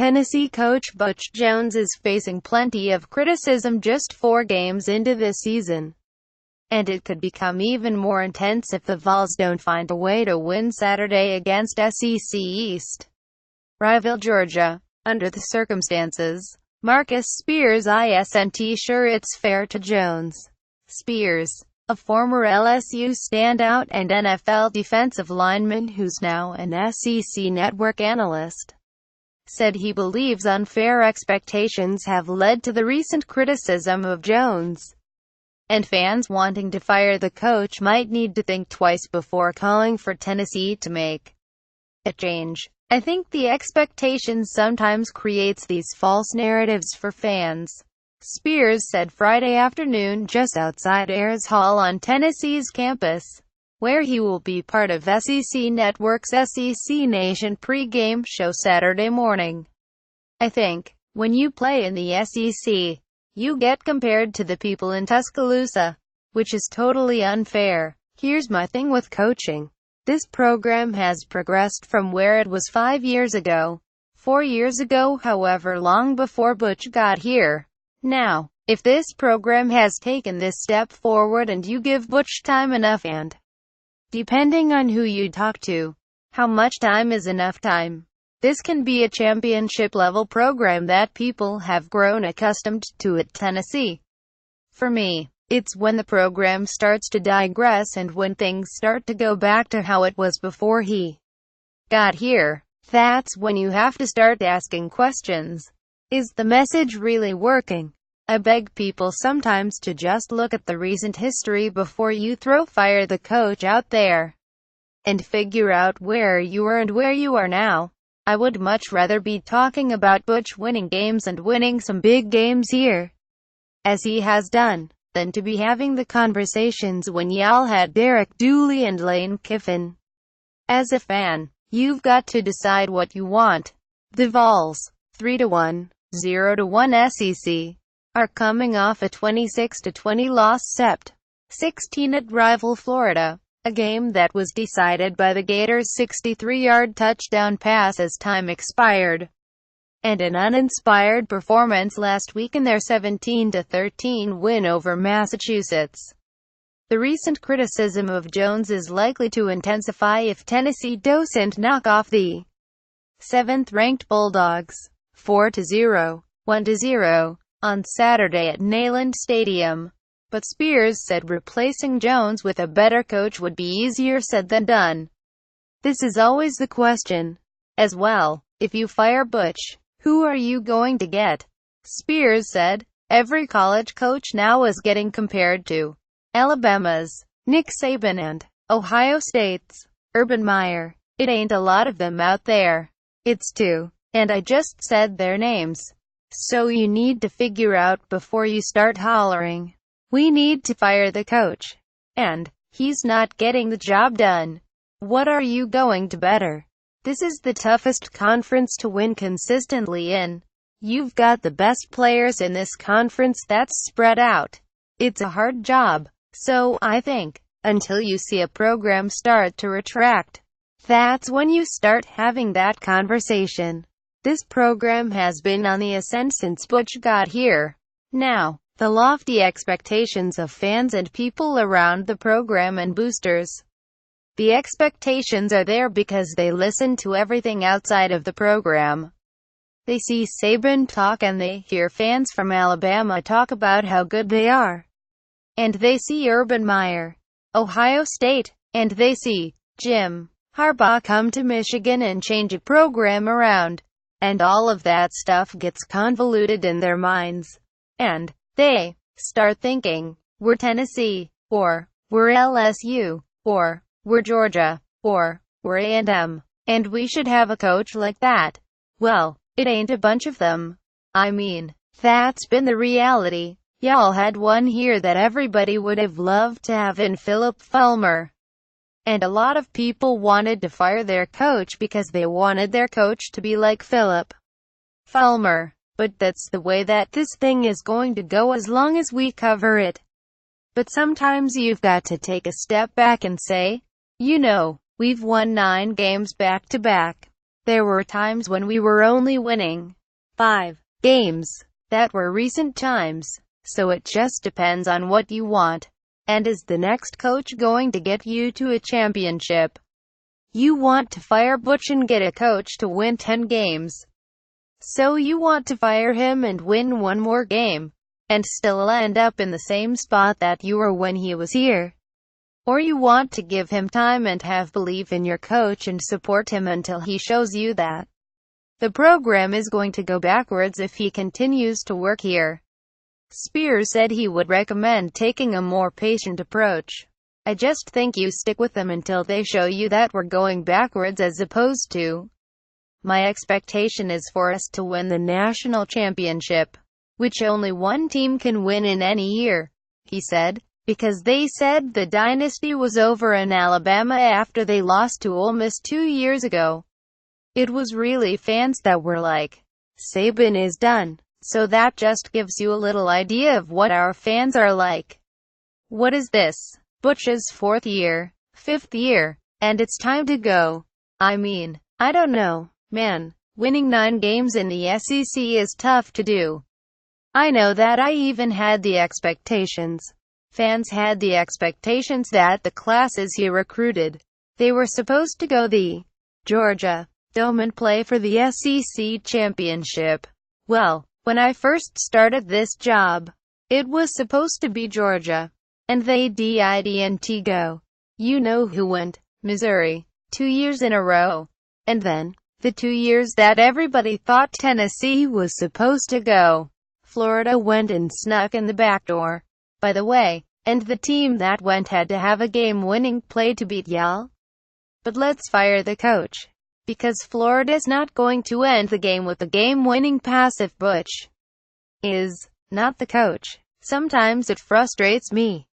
Tennessee coach Butch Jones is facing plenty of criticism just 4 games into this season. And it could become even more intense if the Vols don't find a way to win Saturday against SEC East rival Georgia. Under the circumstances, Marcus Spears isn't sure it's fair to Jones. Spears, a former LSU standout and NFL defensive lineman who's now an SEC network analyst, said he believes unfair expectations have led to the recent criticism of Jones, and fans wanting to fire the coach might need to think twice before calling for Tennessee to make a change. "I think the expectations sometimes creates these false narratives for fans," Spears said Friday afternoon just outside Ayers Hall on Tennessee's campus, where he will be part of SEC Network's SEC Nation pre-game show Saturday morning. "I think, when you play in the SEC, you get compared to the people in Tuscaloosa, which is totally unfair. Here's my thing with coaching. This program has progressed from where it was 5 years ago, 4 years ago, however long before Butch got here. Now, if this program has taken this step forward and you give Butch time enough and, depending on who you talk to, how much time is enough time, this can be a championship-level program that people have grown accustomed to at Tennessee. For me, it's when the program starts to digress and when things start to go back to how it was before he got here. That's when you have to start asking questions. Is the message really working? I beg people sometimes to just look at the recent history before you fire the coach out there and figure out where you were and where you are now. I would much rather be talking about Butch winning games and winning some big games here, as he has done, than to be having the conversations when y'all had Derek Dooley and Lane Kiffin. As a fan, you've got to decide what you want. The Vols, 3-1, 0-1 SEC, are coming off a 26-20 loss Sept. 16 at rival Florida, a game that was decided by the Gators' 63-yard touchdown pass as time expired, and an uninspired performance last week in their 17-13 win over Massachusetts. The recent criticism of Jones is likely to intensify if Tennessee doesn't knock off the 7th-ranked Bulldogs, 4-0, 1-0, on Saturday at Neyland Stadium. But Spears said replacing Jones with a better coach would be easier said than done. This is always the question. As well, if you fire Butch, who are you going to get? Spears said, every college coach now is getting compared to Alabama's Nick Saban and Ohio State's Urban Meyer. It ain't a lot of them out there. It's 2. And I just said their names. So you need to figure out before you start hollering, we need to fire the coach, and he's not getting the job done. What are you going to better? This is the toughest conference to win consistently in. You've got the best players in this conference that's spread out. It's a hard job. So I think, until you see a program start to retract, that's when you start having that conversation. This program has been on the ascent since Butch got here. Now, the lofty expectations of fans and people around the program and boosters. The expectations are there because they listen to everything outside of the program. They see Saban talk and they hear fans from Alabama talk about how good they are. And they see Urban Meyer, Ohio State, and they see Jim Harbaugh come to Michigan and change a program around. And all of that stuff gets convoluted in their minds. And they start thinking, we're Tennessee, or we're LSU, or we're Georgia, or we're A&M, and we should have a coach like that. Well, it ain't a bunch of them. I mean, that's been the reality. Y'all had one here that everybody would have loved to have in Philip Fulmer. And a lot of people wanted to fire their coach because they wanted their coach to be like Philip Fulmer. But that's the way that this thing is going to go as long as we cover it. But sometimes you've got to take a step back and say, You know, we've won 9 games back-to-back. There were times when we were only winning 5 games. That were recent times. So it just depends on what you want. And is the next coach going to get you to a championship? You want to fire Butch and get a coach to win 10 games. So you want to fire him and win one more game, and still end up in the same spot that you were when he was here. Or you want to give him time and have belief in your coach and support him until he shows you that the program is going to go backwards if he continues to work here. Spears said he would recommend taking a more patient approach. I just think you stick with them until they show you that we're going backwards as opposed to. My expectation is for us to win the national championship, which only one team can win in any year, he said, because they said the dynasty was over in Alabama after they lost to Ole Miss 2 years ago. It was really fans that were like, Saban is done. So that just gives you a little idea of what our fans are like. What is this? Butch's 4th year, 5th year, and it's time to go. I mean, I don't know, man. Winning 9 games in the SEC is tough to do. I know that. I even had the expectations. Fans had the expectations that the classes he recruited, they were supposed to go the Georgia Dome and play for the SEC championship. Well, when I first started this job, it was supposed to be Georgia, and they didn't go. You know who went? Missouri. 2 years in a row. And then, the 2 years that everybody thought Tennessee was supposed to go, Florida went and snuck in the back door. By the way, and the team that went had to have a game-winning play to beat y'all. But let's fire the coach. Because Florida's not going to end the game with a game-winning pass if Butch is not the coach. Sometimes it frustrates me.